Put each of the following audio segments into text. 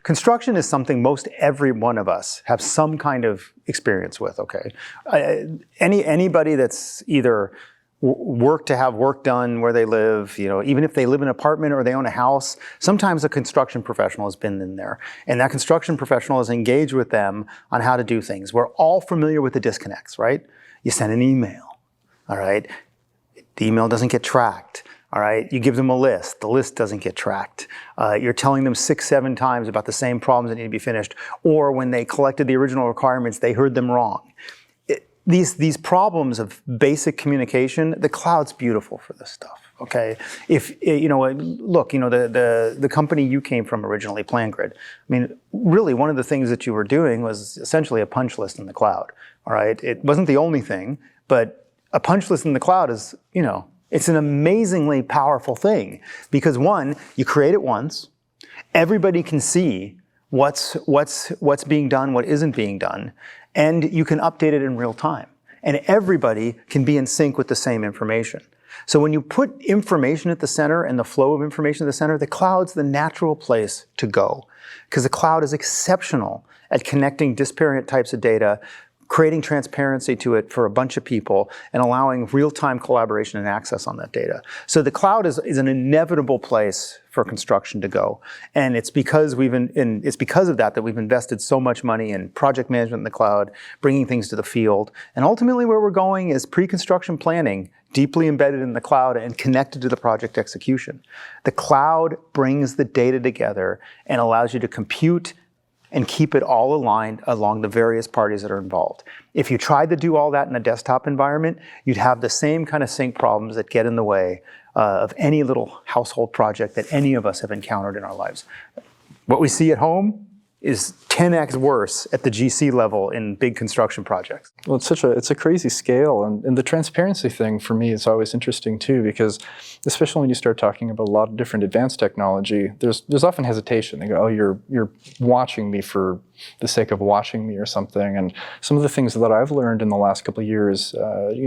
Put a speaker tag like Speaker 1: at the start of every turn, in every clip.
Speaker 1: construction is something most every one of us have some kind of experience with, okay? Anybody that's either work to have work done where they live, even if they live in an apartment or they own a house, sometimes a construction professional has been in there. And that construction professional has engaged with them on how to do things. We're all familiar with the disconnects, right? You send an email, all right? The email doesn't get tracked, all right? You give them a list, the list doesn't get tracked. You're telling them 6, 7 times about the same problems that need to be finished. Or when they collected the original requirements, they heard them wrong. These problems of basic communication, the cloud's beautiful for this stuff, okay? If, look, the company you came from originally, PlanGrid, I mean, really one of the things that you were doing was essentially a punch list in the cloud, all right? It wasn't the only thing, but a punch list in the cloud is, it's an amazingly powerful thing because one, you create it once, everybody can see what's being done, what isn't being done, and you can update it in real time. And everybody can be in sync with the same information. So when you put information at the center and the flow of information at the center, the cloud's the natural place to go because the cloud is exceptional at connecting disparate types of data, creating transparency to it for a bunch of people, and allowing real-time collaboration and access on that data. So the cloud is an inevitable place for construction to go. And it's because it's because of that we've invested so much money in project management in the cloud, bringing things to the field. And ultimately where we're going is pre-construction planning, deeply embedded in the cloud and connected to the project execution. The cloud brings the data together and allows you to compute and keep it all aligned along the various parties that are involved. If you tried to do all that in a desktop environment, you'd have the same kind of sync problems that get in the way of any little household project that any of us have encountered in our lives. What we see at home is 10x worse at the GC level in big construction projects.
Speaker 2: Well, it's a crazy scale, and the transparency thing for me is always interesting too, because especially when you start talking about a lot of different advanced technology, there's often hesitation. They go, oh, you're watching me for the sake of watching me or something. And some of the things that I've learned in the last couple of years,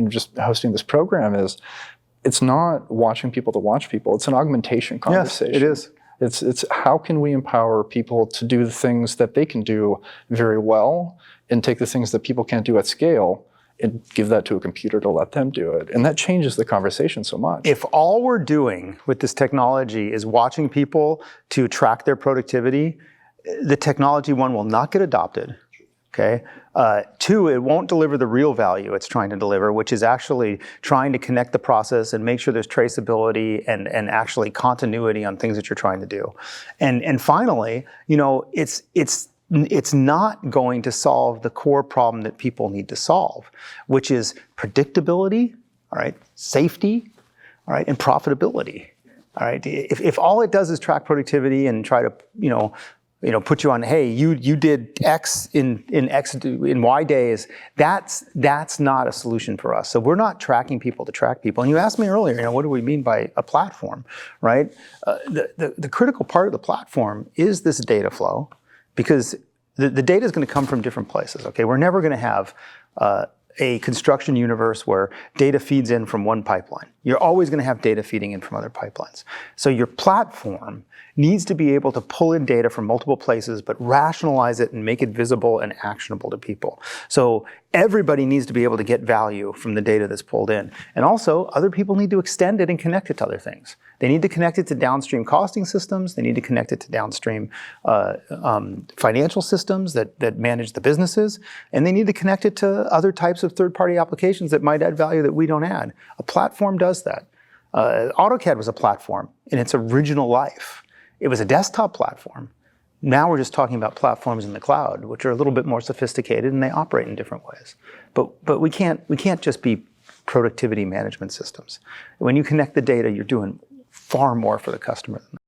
Speaker 2: just hosting this program is, it's not watching people to watch people. It's an augmentation conversation.
Speaker 1: Yes, it is.
Speaker 2: It's how can we empower people to do the things that they can do very well and take the things that people can't do at scale and give that to a computer to let them do it. And that changes the conversation so much.
Speaker 1: If all we're doing with this technology is watching people to track their productivity, the technology, one, will not get adopted. Okay. 2, it won't deliver the real value it's trying to deliver, which is actually trying to connect the process and make sure there's traceability and actually continuity on things that you're trying to do. And finally, it's not going to solve the core problem that people need to solve, which is predictability, all right, safety, all right, and profitability. All right. If all it does is track productivity and try to, put you on, hey, you did X in Y days, that's not a solution for us. So we're not tracking people to track people. And you asked me earlier, what do we mean by a platform, right? The critical part of the platform is this data flow, because the data is going to come from different places, okay? We're never going to have a construction universe where data feeds in from one pipeline. You're always going to have data feeding in from other pipelines. So your platform needs to be able to pull in data from multiple places, but rationalize it and make it visible and actionable to people. So everybody needs to be able to get value from the data that's pulled in. And also, other people need to extend it and connect it to other things. They need to connect it to downstream costing systems. They need to connect it to downstream financial systems that manage the businesses. And they need to connect it to other types of third-party applications that might add value that we don't add. A platform does that. AutoCAD was a platform in its original life. It was a desktop platform. Now we're just talking about platforms in the cloud, which are a little bit more sophisticated and they operate in different ways. But we can't just be productivity management systems. When you connect the data, you're doing far more for the customer than that.